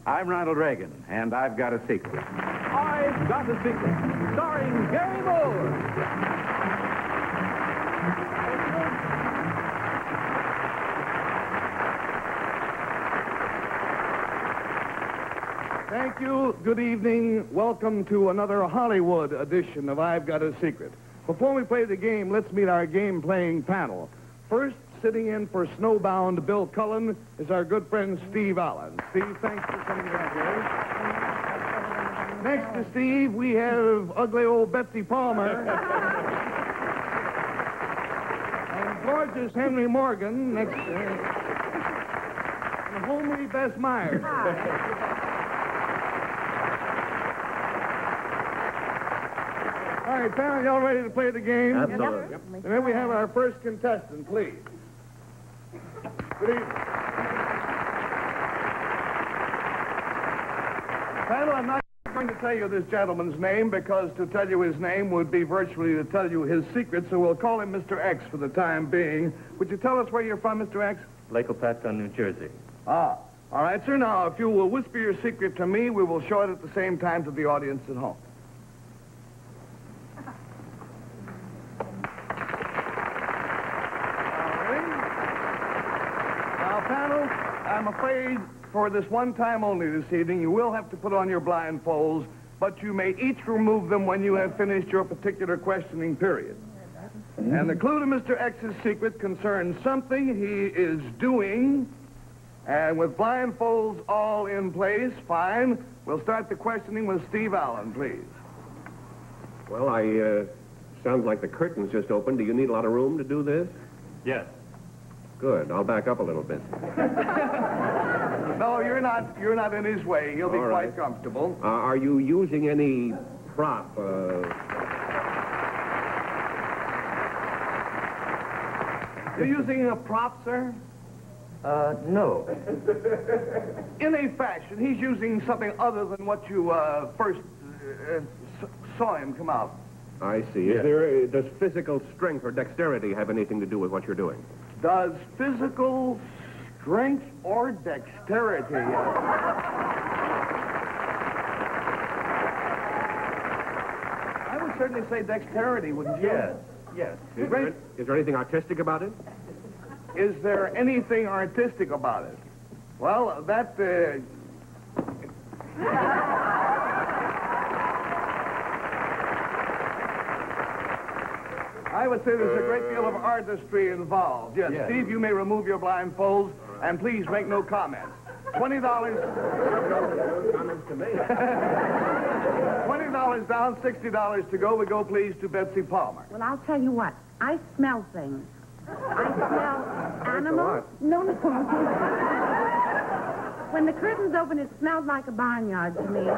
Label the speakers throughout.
Speaker 1: I'm Ronald Reagan, and I've got a secret.
Speaker 2: I've Got a Secret, starring Gary Moore. Thank you. Good evening. Welcome to another Hollywood edition of I've Got a Secret. Before we play the game, let's meet our game-playing panel. First, sitting in for snowbound Bill Cullen is our good friend Steve Allen. Steve, thanks for coming down here. Next to Steve, we have ugly old Betsy Palmer. And gorgeous Henry Morgan next to and homely Bess Myers. All right, panel, y'all ready to play the game?
Speaker 3: Absolutely.
Speaker 2: Yep. And then we have our first contestant, please. Good evening. Panel, I'm not going to tell you this gentleman's name because to tell you his name would be virtually to tell you his secret, so we'll call him Mr. X for the time being. Would you tell us where you're from, Mr. X?
Speaker 3: Lake Opatcon, New Jersey.
Speaker 2: Ah. All right, sir. Now, if you will whisper your secret to me, we will show it at the same time to the audience at home. I'm afraid for this one time only this evening, you will have to put on your blindfolds, but you may each remove them when you have finished your particular questioning period. And the clue to Mr. X's secret concerns something he is doing, and with blindfolds all in place, fine, we'll start the questioning with Steve Allen, please.
Speaker 4: Well, sounds like the curtain's just opened. Do you need a lot of room to do this?
Speaker 3: Yes.
Speaker 4: Good. I'll back up a little bit.
Speaker 2: No, you're not in his way. He'll be
Speaker 4: All right.
Speaker 2: quite comfortable.
Speaker 4: Are you using any prop?
Speaker 2: You're using a prop, sir?
Speaker 3: No.
Speaker 2: In a fashion, he's using something other than what you first saw him come out.
Speaker 4: I see. Does physical strength or dexterity have anything to do with what you're doing?
Speaker 2: Does physical strength or dexterity? I would certainly say dexterity, wouldn't you?
Speaker 3: Yes.
Speaker 4: Is there anything artistic about it?
Speaker 2: Is there anything artistic about it? Well, that... I would say there's a great deal of artistry involved. Yes, Steve, you may remove your blindfolds, and please make no comments. $20.
Speaker 4: Comments to me.
Speaker 2: $20 down, $60 to go. We go, please, to Betsy Palmer.
Speaker 5: Well, I'll tell you what. I smell things. I smell animals. No. When the curtains open, it smelled like a barnyard to me.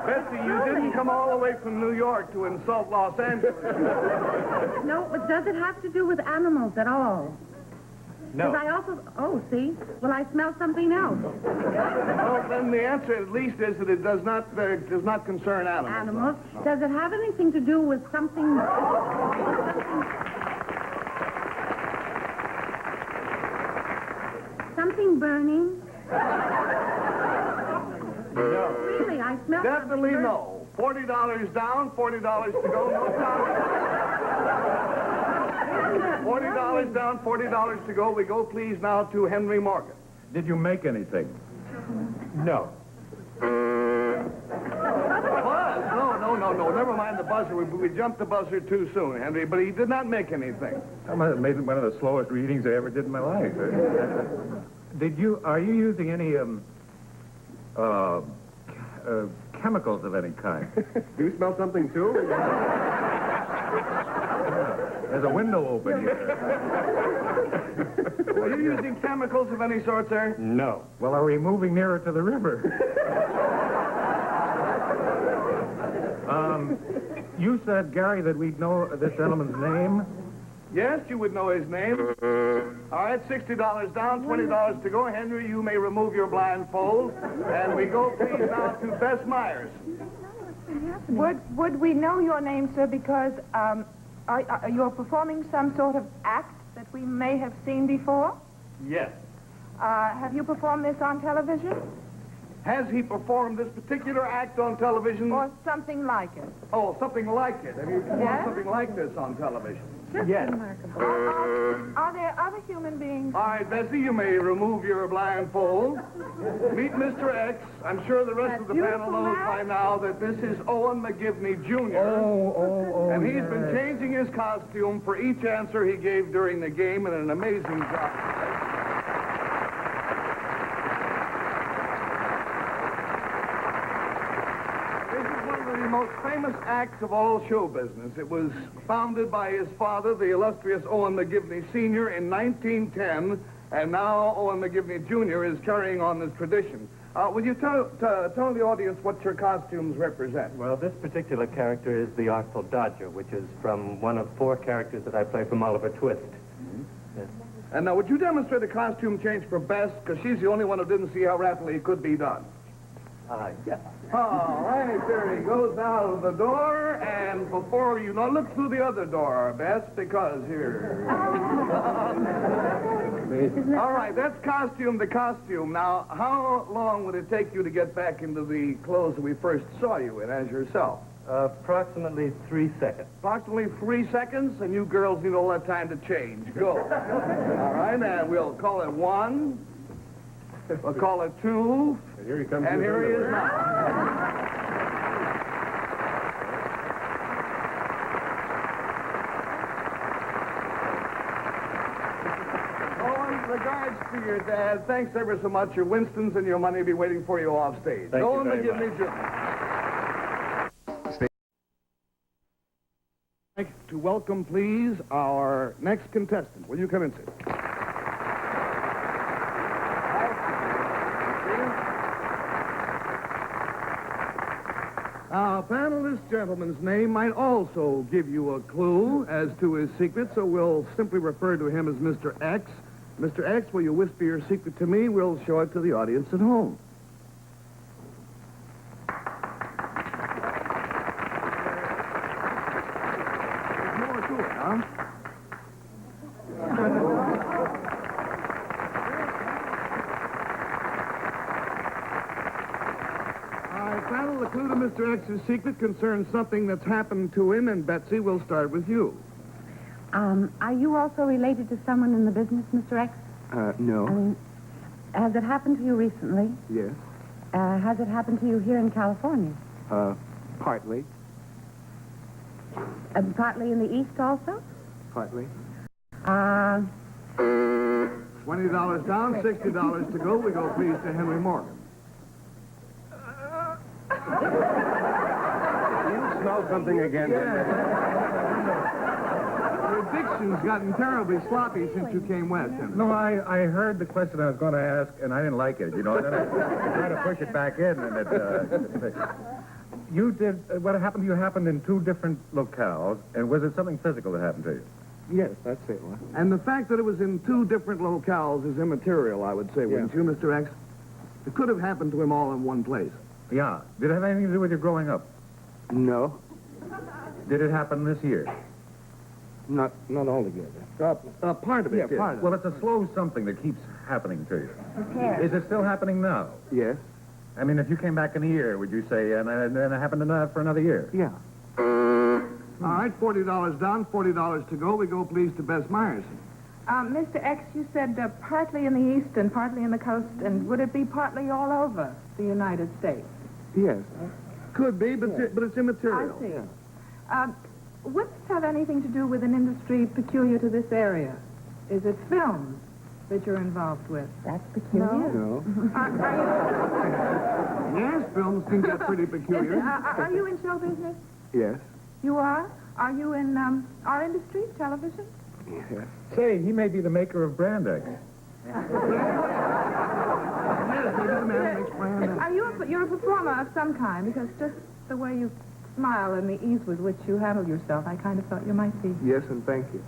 Speaker 2: Betsy, you didn't come all the way from New York to insult Los Angeles.
Speaker 5: No, but does it have to do with animals at all?
Speaker 3: No.
Speaker 5: Because I also... Oh, see? Well, I smell something else.
Speaker 2: Well, then the answer at least is that it does not concern animals.
Speaker 5: Animals? No. Does it have anything to do with something... something burning?
Speaker 2: No.
Speaker 5: Really, I smell
Speaker 2: Definitely
Speaker 5: something
Speaker 2: no. $40 down, $40 to go, no comment. $40 down, $40 to go. We go, please, now to Henry Morgan.
Speaker 1: Did you make anything?
Speaker 3: No.
Speaker 2: What? No. Never mind the buzzer. We jumped the buzzer too soon, Henry, but he did not make anything.
Speaker 1: I must have made one of the slowest readings I ever did in my life. Are you using any, chemicals of any kind?
Speaker 4: Do you smell something, too?
Speaker 1: There's a window open here.
Speaker 2: Are you using chemicals of any sort, sir?
Speaker 3: No.
Speaker 1: Well, are we moving nearer to the river? You said, Gary, that we'd know this gentleman's name?
Speaker 2: Yes, you would know his name. All right, $60 down, $20 to go. Henry, you may remove your blindfold. And we go, please, now to Bess Myers.
Speaker 6: Would we know your name, sir, because you're performing some sort of act that we may have seen before?
Speaker 3: Yes.
Speaker 6: Have you performed this on television?
Speaker 2: Has he performed this particular act on television?
Speaker 6: Or something like it?
Speaker 2: Oh, something like it. Have you performed
Speaker 6: Yes.
Speaker 2: something like this on television?
Speaker 3: Yes.
Speaker 6: Are there other human beings?
Speaker 2: All right, Bessie, you may remove your blindfold. Meet Mr. X. I'm sure the rest of the panel
Speaker 6: beautiful
Speaker 2: knows
Speaker 6: man.
Speaker 2: by now that this is Owen McGivney Jr. And he's been changing his costume for each answer he gave during the game, and an amazing job. The most famous acts of all show business. It was founded by his father, the illustrious Owen McGivney Sr., in 1910, and now Owen McGivney Jr. is carrying on this tradition. Will you tell the audience what your costumes represent?
Speaker 3: Well, this particular character is the Artful Dodger, which is from one of 4 characters that I play from Oliver Twist. Yes.
Speaker 2: And now, would you demonstrate a costume change for Bess? Because she's the only one who didn't see how rapidly it could be done.
Speaker 3: Yes.
Speaker 2: All right, there he goes out of the door, and before you know, look through the other door, Bess, because here. All right, that's the costume. Now, how long would it take you to get back into the clothes that we first saw you in as yourself?
Speaker 3: Approximately 3 seconds.
Speaker 2: Approximately 3 seconds, and you girls need all that time to change. Go. All right, and we'll call it 1. We'll call it 2.
Speaker 4: And here he comes.
Speaker 2: And here he is now. Regards to your dad. Thanks ever so much. Your Winstons and your money will be waiting for you off stage.
Speaker 3: Thank you
Speaker 2: Owen
Speaker 3: very
Speaker 2: McGivney
Speaker 3: much.
Speaker 2: Jr. I'd like to welcome, please, our next contestant. Will you come and sit? Panel, this gentleman's name might also give you a clue as to his secret, so we'll simply refer to him as Mr. X. Mr. X, will you whisper your secret to me? We'll show it to the audience at home. There's more to it, huh? Panel, the clue to Mr. X's secret concerns something that's happened to him, and Betsy, we'll start with you.
Speaker 5: Are you also related to someone in the business, Mr. X?
Speaker 1: No.
Speaker 5: I mean, has it happened to you recently?
Speaker 1: Yes.
Speaker 5: Has it happened to you here in California?
Speaker 1: Partly.
Speaker 5: Partly in the East also?
Speaker 1: Partly.
Speaker 2: $20 down, $60 to go. We go, please, to Henry Morgan.
Speaker 4: You smell something again.
Speaker 2: Your diction's gotten terribly sloppy since you came west, Henry.
Speaker 1: No, I heard the question I was going to ask, and I didn't like it, you know. And then I tried to push it back in, and you did, what happened to you happened in 2 different locales, and was it something physical that happened to you?
Speaker 7: Yes, that's it.
Speaker 2: And the fact that it was in 2 different locales is immaterial, I would say, wouldn't you, Mr. X? It could have happened to him all in one place.
Speaker 1: Yeah. Did it have anything to do with your growing up?
Speaker 7: No,
Speaker 1: Did it happen this year?
Speaker 7: not altogether.
Speaker 2: Part of it,
Speaker 7: Yeah,
Speaker 2: did.
Speaker 7: part of it.
Speaker 1: Well, it's a slow something that keeps happening to you. Is it still happening now?
Speaker 7: Yes.
Speaker 1: I mean, if you came back in a year, would you say, and it happened for another year?
Speaker 7: Yeah.
Speaker 2: All right, $40 down, $40 to go. We go, please, to Bess Myerson.
Speaker 6: Mr. X, you said partly in the East and partly in the coast, and would it be partly all over the United States?
Speaker 7: Yes.
Speaker 2: Could be, but it's immaterial.
Speaker 6: I see. Would this have anything to do with an industry peculiar to this area? Is it films that you're involved with?
Speaker 5: That's peculiar.
Speaker 7: No.
Speaker 2: Yes, films can get pretty peculiar.
Speaker 6: Are you in show business?
Speaker 7: Yes.
Speaker 6: You are? Are you in our industry, television?
Speaker 7: Yes.
Speaker 1: Say, he may be the maker of brand eggs.
Speaker 2: Yes, maybe the man makes brand eggs.
Speaker 6: Are you you're a performer of some kind? Because just the way you smile and the ease with which you handle yourself, I kind of thought you might be.
Speaker 7: Yes, and thank you.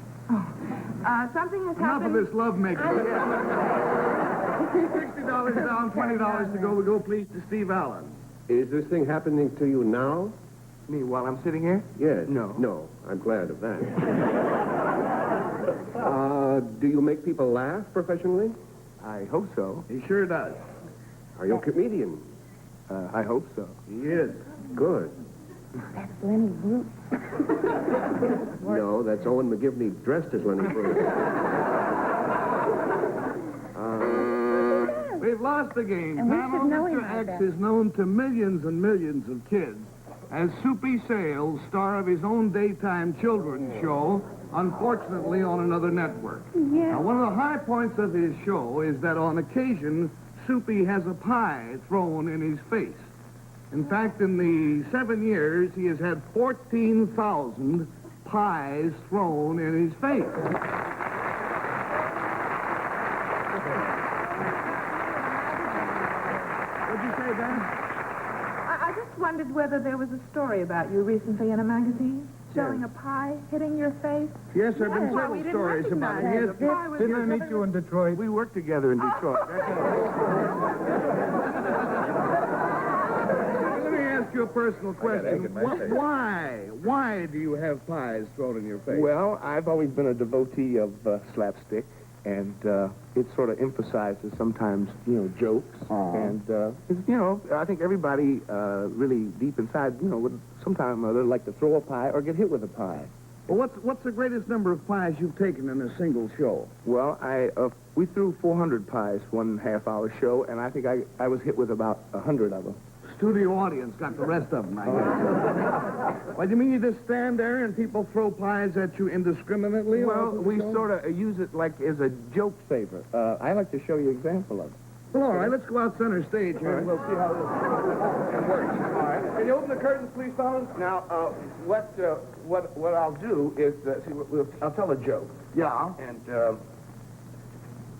Speaker 6: Something has
Speaker 2: Enough of
Speaker 6: happened.
Speaker 2: this lovemaking. $60 down, $20 to go. We go, please, to Steve Allen.
Speaker 4: Is this thing happening to you now?
Speaker 7: Me, while I'm sitting here?
Speaker 4: Yes.
Speaker 7: No.
Speaker 4: No, I'm glad of that. Do you make people laugh professionally?
Speaker 7: I hope so.
Speaker 2: He sure does.
Speaker 4: Are you a comedian?
Speaker 7: I hope so.
Speaker 2: He is.
Speaker 4: Good.
Speaker 5: That's Lenny Bruce.
Speaker 4: No, that's Owen McGivney dressed as Lenny Bruce.
Speaker 2: We've lost the game.
Speaker 5: And we
Speaker 2: Panel,
Speaker 5: should know him
Speaker 2: Mr.
Speaker 5: like
Speaker 2: X
Speaker 5: that.
Speaker 2: is known to millions and millions of kids as Soupy Sales, star of his own daytime children's show, unfortunately on another network.
Speaker 5: Yeah.
Speaker 2: Now, one of the high points of his show is that on occasion, Soupy has a pie thrown in his face. In fact, in the 7 years, he has had 14,000 pies thrown in his face. What'd you say, Ben?
Speaker 6: I just wondered whether there was a story about you recently in a magazine showing a pie hitting your face.
Speaker 2: Yes, there have been
Speaker 6: Well, we
Speaker 2: several
Speaker 6: didn't
Speaker 2: stories about it.
Speaker 6: recognize
Speaker 2: Yes,
Speaker 6: the pie was
Speaker 1: Didn't I meet you in Detroit?
Speaker 7: We worked together in Detroit.
Speaker 2: Let me ask you a personal question. Why do you have pies thrown in your face?
Speaker 7: Well, I've always been a devotee of slapstick, and it sort of emphasizes sometimes, jokes. And, I think everybody really deep inside, would sometime or other like to throw a pie or get hit with a pie.
Speaker 2: Well, what's the greatest number of pies you've taken in a single show?
Speaker 7: Well, we threw 400 pies 1.5-hour show, and I think I was hit with about 100 of them.
Speaker 2: Studio audience got the rest of them, I guess. What do you mean you just stand there and people throw pies at you indiscriminately?
Speaker 7: Well, we sort of use it like as a joke favor. I like to show you an example of it.
Speaker 2: Well, all right, let's go out center stage here and we'll see how this works.
Speaker 7: All right.
Speaker 2: Can you open the curtains, please, fellas?
Speaker 7: Now, what I'll do is, I'll tell a joke.
Speaker 2: Yeah.
Speaker 7: And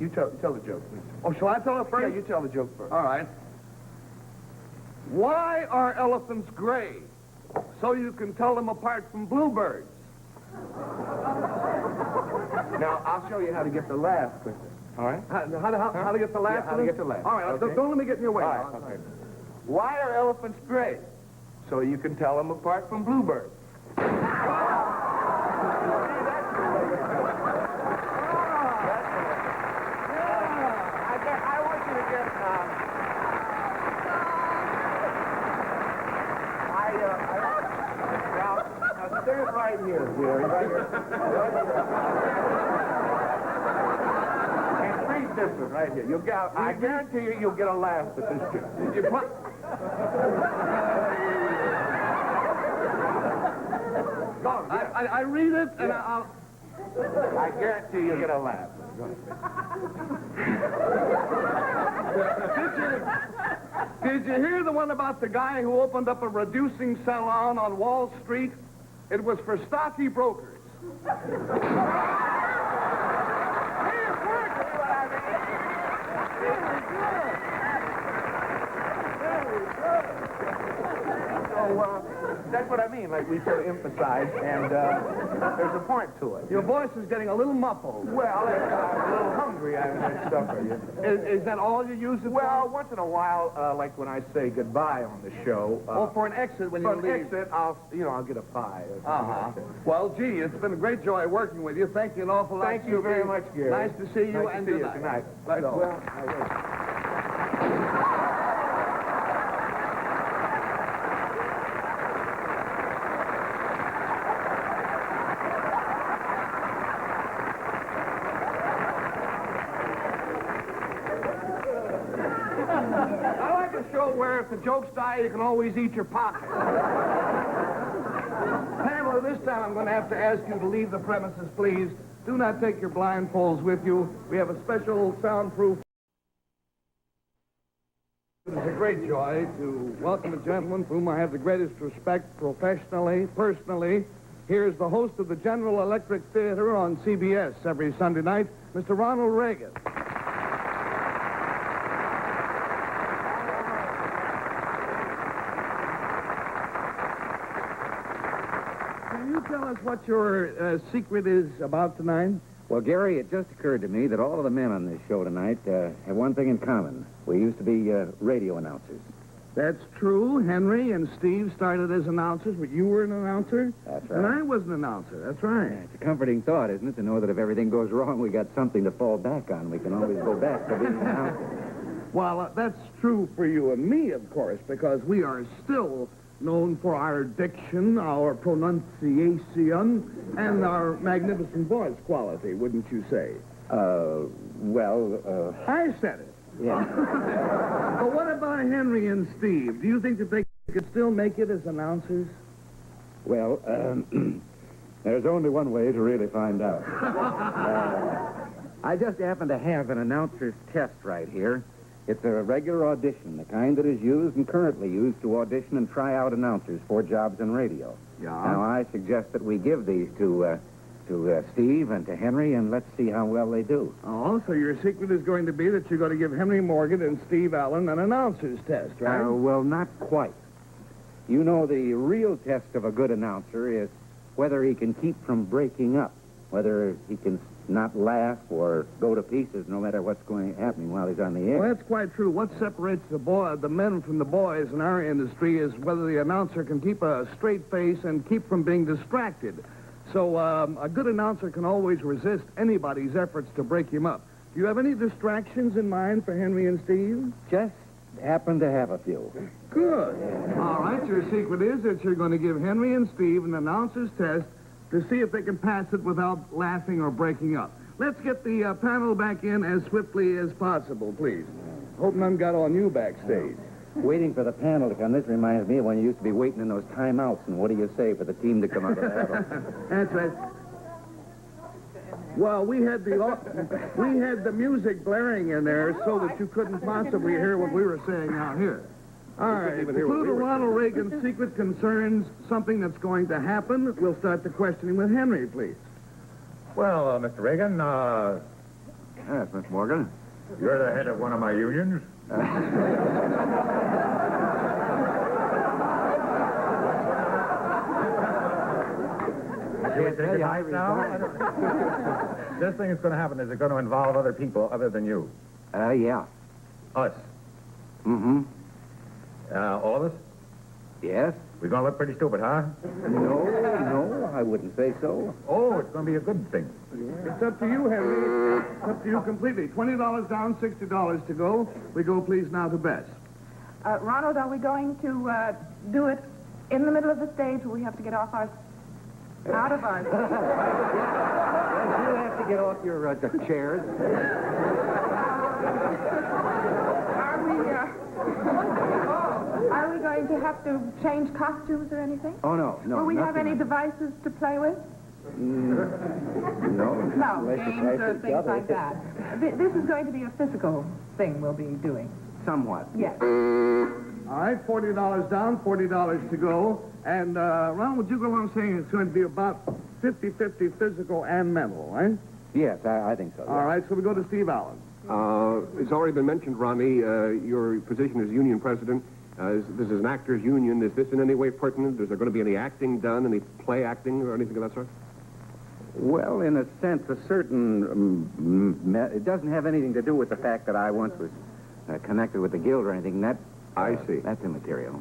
Speaker 7: you tell the joke, please.
Speaker 2: Oh, shall I tell it first?
Speaker 7: Yeah, you tell the joke first.
Speaker 2: All right. Why are elephants gray? So you can tell them apart from bluebirds.
Speaker 7: Now, I'll show you how to get the laugh quicker. All right?
Speaker 2: How to get the laugh?
Speaker 7: Yeah, how to get the laugh.
Speaker 2: All right,
Speaker 7: Okay.
Speaker 2: don't let me get in your way.
Speaker 7: All right, okay. Why are elephants gray? So you can tell them apart from bluebirds. I want you to get, now, stay right here, dear. Right here. And read this one right here. I guarantee you'll get a laugh at this joke.
Speaker 2: I read it and I'll...
Speaker 7: I guarantee you'll get a laugh.
Speaker 2: Did you hear the one about the guy who opened up a reducing salon on Wall Street? It was for stocky brokers.
Speaker 7: So, that's what I mean. Like, we sort of emphasize, and there's a point to it.
Speaker 2: Your voice is getting a little muffled.
Speaker 7: Well, I'm a little hungry. I'm supper.
Speaker 2: Is that all you use it
Speaker 7: Well, once in a while, like when I say goodbye on the show.
Speaker 2: for? Or for an exit when you
Speaker 7: for an
Speaker 2: leave?
Speaker 7: exit, I'll get a pie.
Speaker 2: Uh-huh. Well, gee, it's been a great joy working with you. Thank you an awful lot.
Speaker 7: Thank you very much, Gary.
Speaker 2: Nice to see you,
Speaker 7: Nice
Speaker 2: and
Speaker 7: to see
Speaker 2: good
Speaker 7: you.
Speaker 2: night.
Speaker 7: Good night.
Speaker 2: Let's go.
Speaker 7: Well, I will.
Speaker 2: I like a show where if the jokes die, you can always eat your pocket. Pamela, this time I'm going to have to ask you to leave the premises, please. Do not take your blindfolds with you. We have a special soundproof. It is a great joy to welcome a gentleman for whom I have the greatest respect professionally, personally. Here's the host of the General Electric Theater on CBS every Sunday night, Mr. Ronald Reagan. Can you tell us what your secret is about tonight?
Speaker 8: Well, Gary, it just occurred to me that all of the men on this show tonight have one thing in common. We used to be radio announcers.
Speaker 2: That's true. Henry and Steve started as announcers, but you were an announcer?
Speaker 8: That's
Speaker 2: And
Speaker 8: right.
Speaker 2: I was an announcer. That's right.
Speaker 8: It's a comforting thought, isn't it, to know that if everything goes wrong, we got something to fall back on. We can always go back to being an announcer.
Speaker 2: Well, that's true for you and me, of course, because we are still known for our diction, our pronunciation, and our magnificent voice quality, wouldn't you say? I said it.
Speaker 8: Yeah.
Speaker 2: But what about Henry and Steve? Do you think that they could still make it as announcers?
Speaker 8: Well, there's only one way to really find out. I just happen to have an announcer's test right here. It's a regular audition, the kind that is used and currently used to audition and try out announcers for jobs in radio.
Speaker 2: Yeah.
Speaker 8: Now, I suggest that we give these to Steve and to Henry, and let's see how well they do.
Speaker 2: Oh, so your secret is going to be that you're going to give Henry Morgan and Steve Allen an announcer's test, right?
Speaker 8: Well, not quite. You know, the real test of a good announcer is whether he can keep from breaking up, whether he can not laugh or go to pieces no matter what's happening while he's on the air.
Speaker 2: Well, that's quite true. What separates the men from the boys in our industry is whether the announcer can keep a straight face and keep from being distracted. So a good announcer can always resist anybody's efforts to break him up. Do you have any distractions in mind for Henry and Steve?
Speaker 8: Just happen to have a few.
Speaker 2: Good. All right, your secret is that you're going to give Henry and Steve an announcer's test to see if they can pass it without laughing or breaking up. Let's get the panel back in as swiftly as possible, please. Hope none got on you backstage.
Speaker 8: Waiting for the panel to come. This reminds me of when you used to be waiting in those timeouts, and what do you say for the team to come out of that?
Speaker 2: That's right. Well, we had the music blaring in there so that you couldn't possibly hear what we were saying out here. All right. The clue to Ronald Reagan's secret concerns something that's going to happen. We'll start the questioning with Henry, please.
Speaker 1: Well, Mr. Reagan,
Speaker 8: Yes, Miss Morgan.
Speaker 1: you're the head of one of my unions.
Speaker 8: Can't tell you, I resigned.
Speaker 1: This thing is going to happen. Is it going to involve other people other than you?
Speaker 8: Yeah.
Speaker 1: Us.
Speaker 8: Mm-hmm.
Speaker 1: All of us?
Speaker 8: Yes?
Speaker 1: We're going to look pretty stupid, huh?
Speaker 8: No, I wouldn't say so.
Speaker 1: Oh, it's going to be a good thing.
Speaker 2: It's up to you, Henry. It's up to you completely. $20 down, $60 to go. We go, please, now to Bess.
Speaker 6: Ronald, are we going to do it in the middle of the stage, or we have to get out of our...
Speaker 8: You'll have to get off your chairs.
Speaker 6: Are we going to have to change costumes or anything?
Speaker 8: Oh, no.
Speaker 6: Will we have
Speaker 8: nothing.
Speaker 6: any devices to play with?
Speaker 8: No.
Speaker 6: No,
Speaker 8: Unless you
Speaker 6: games
Speaker 8: try
Speaker 6: or
Speaker 8: each
Speaker 6: things
Speaker 8: other.
Speaker 6: like that. This is going to be a physical thing we'll be doing.
Speaker 8: Somewhat.
Speaker 6: Yes.
Speaker 2: All right, $40 down, $40 to go. And, Ronald, would you go on saying it's going to be about 50-50 physical and mental, right?
Speaker 8: Yes, I think so.
Speaker 2: All right, so we go to Steve Allen.
Speaker 4: It's already been mentioned, Ronnie, your position as union president. This is an actors' union. Is this in any way pertinent? Is there going to be any acting done, any play acting or anything of that sort?
Speaker 8: Well, in a sense, a certain... it doesn't have anything to do with the fact that I once was connected with the guild or anything.
Speaker 4: I see.
Speaker 8: That's immaterial.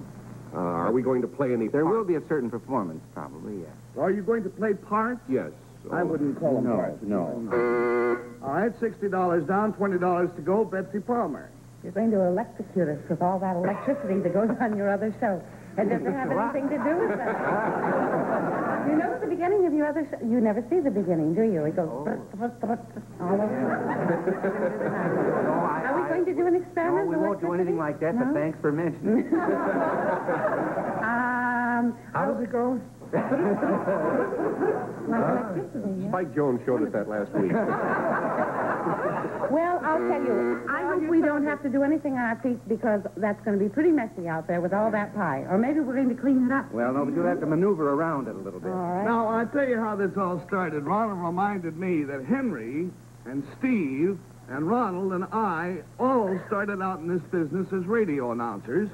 Speaker 4: Are we going to play any
Speaker 8: There
Speaker 4: part?
Speaker 8: will be a certain performance, probably, yes.
Speaker 2: Are you going to play parts?
Speaker 4: Yes.
Speaker 2: I wouldn't call them parts.
Speaker 8: No.
Speaker 2: All right, $60 down, $20 to go. Betsy Palmer.
Speaker 5: You're going to electrocute us with all that electricity that goes on your other show. It doesn't have anything to do with that. You know the beginning of your other show? You never see the beginning, do you? It goes... all over. Are we going to do an experiment?
Speaker 8: No, we won't do anything like that, but thanks for mentioning it.
Speaker 1: How does it go?
Speaker 5: Like electricity, yeah.
Speaker 4: Spike Jones showed us that last week.
Speaker 5: Well, I'll tell you, I hope we don't have to do anything on our feet because that's going to be pretty messy out there with all that pie. Or maybe we're going to clean it up.
Speaker 8: Well, no, but you'll have to maneuver around it a little bit.
Speaker 5: All right.
Speaker 2: Now, I'll tell you how this all started. Ronald reminded me that Henry and Steve and Ronald and I all started out in this business as radio announcers,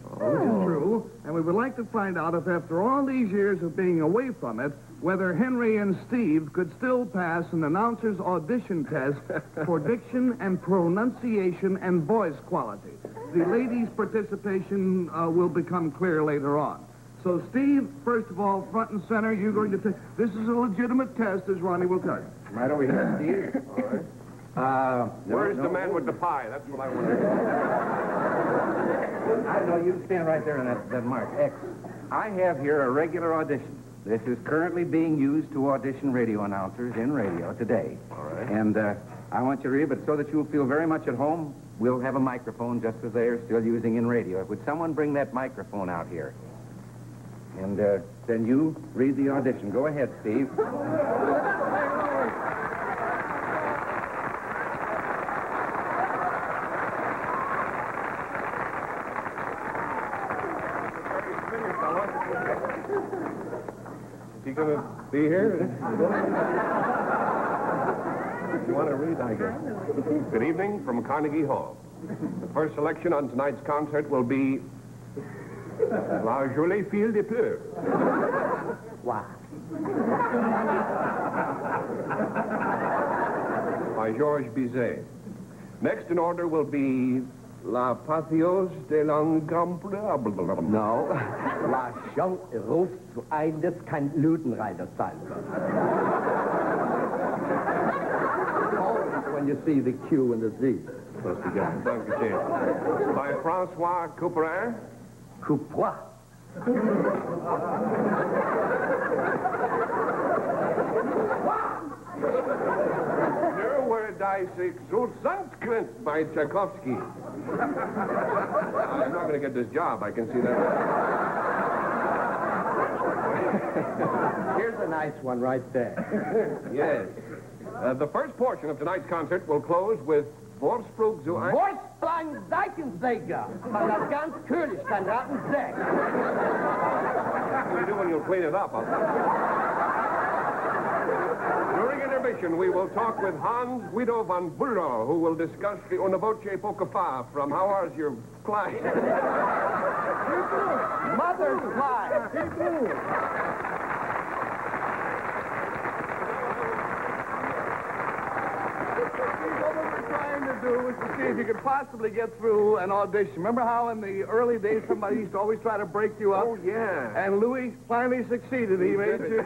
Speaker 2: which is true. And we would like to find out if, after all these years of being away from it, whether Henry and Steve could still pass an announcer's audition test for diction and pronunciation and voice quality. the ladies' participation will become clear later on. So, Steve, first of all, front and center, you're going to take... This is a legitimate test, as Ronnie will tell you.
Speaker 8: Right over here, Steve. All right.
Speaker 4: Where's the man with the pie? That's what I want to know.
Speaker 8: I know, you stand right there on that mark, X. I have here a regular audition. This is currently being used to audition radio announcers in radio today.
Speaker 4: All right.
Speaker 8: And I want you to read, but so that you'll feel very much at home, we'll have a microphone just as they are still using in radio. Would someone bring that microphone out here? And then you read the audition. Go ahead, Steve.
Speaker 4: Is he going to be here? You want to read, I guess. Good evening from Carnegie Hall. The first selection on tonight's concert will be La Jolie Fille de Pleurs.
Speaker 8: Wow.
Speaker 4: By Georges Bizet. Next in order will be La Pathios de l'Incomparable.
Speaker 9: No, La Chance ruft zu eines kein Lüdenreiter sein. Always when you see the Q and the Z.
Speaker 4: Supposed to get by Francois Couperin.
Speaker 9: Coupois.
Speaker 4: There were die so Sanskrit by Tchaikovsky. I'm not going to get this job, I can see that.
Speaker 9: Here's a nice one right there.
Speaker 4: Yes. The first portion of tonight's concert will close with Vorsprung zu ein...
Speaker 9: Vorsprung Seitensäger. Von das ganz König kann raten Säck.
Speaker 4: What do you do when you clean it up? During intermission, we will talk with Hans Guido von Bülow, who will discuss the Una Voce Poca Fa from How Are Your Clients?
Speaker 9: Mother's pie.
Speaker 2: What we were trying to do was to see if you could possibly get through an audition. Remember how in the early days somebody used to always try to break you up?
Speaker 4: Oh, yeah.
Speaker 2: And Louis finally succeeded. He made you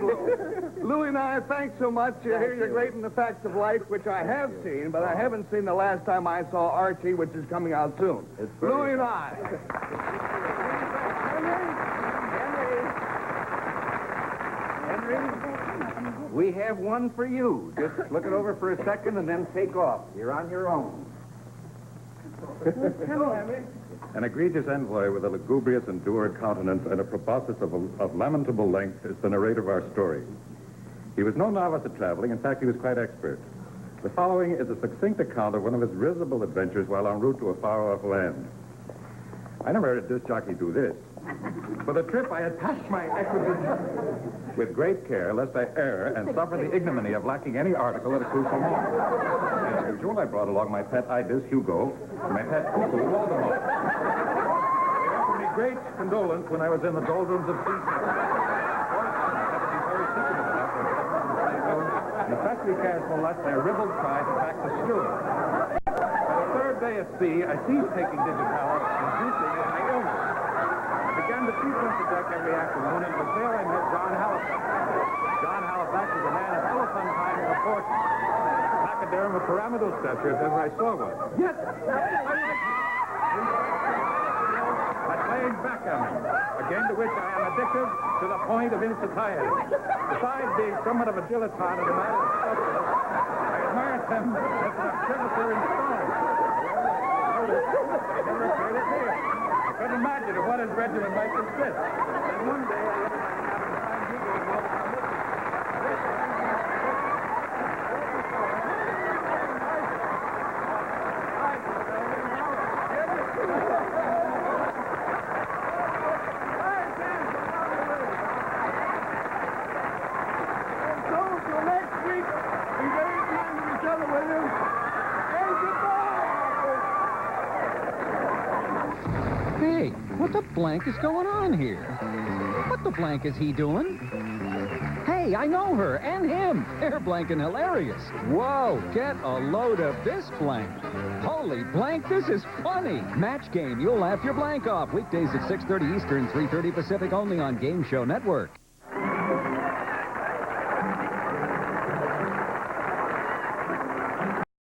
Speaker 2: Louis and I, thanks so much. Here you're great in the Facts of Life, which I have seen, but I haven't seen the last time I saw Archie, which is coming out soon. Louis and I.
Speaker 8: We have one for you. Just look it over for a second and then take off. You're on your own.
Speaker 1: An egregious envoy with a lugubrious and dour countenance and a proboscis of lamentable length is the narrator of our story. He was no novice at traveling. In fact, he was quite expert. The following is a succinct account of one of his risible adventures while en route to a far-off land. I never heard a disc jockey do this. For the trip, I had packed my equipage with great care, lest I err and suffer the ignominy of lacking any article at a crucial moment. As usual, I brought along my pet ibis, Hugo, and my pet cuckoo, Waldemar. They offered me great condolence when I was in the doldrums of sea. And especially careful lest their ribald cries attack the steward. On the third day at sea, I ceased taking digital, inducing my illness. I began to frequent the deck every afternoon, and it was there I met John Halifax. John Halifax was a man of elephant time and fortune. Pachyderm of pyramidal stature, if ever I saw one. Yes! By playing backgammon, a game to which I am addicted to the point of insatiety. Besides being somewhat of a dilettante in the matter of sculpture, I admired him as an artificer in stone. I never appeared at me. I couldn't imagine of what his regimen might consist. And one day I ended up having to find Hugo and Waldemar missing.
Speaker 2: So, till next week, be very kind to each other, will you? And goodbye!
Speaker 10: Hey, what the blank is going on here? What the blank is he doing? Hey, Hey, I know her and him. They're blanking hilarious. Whoa, get a load of this blank. Holy blank, this is funny. Match Game. You'll laugh your blank off. Weekdays at 6:30 Eastern, 3:30 Pacific, only on Game Show Network.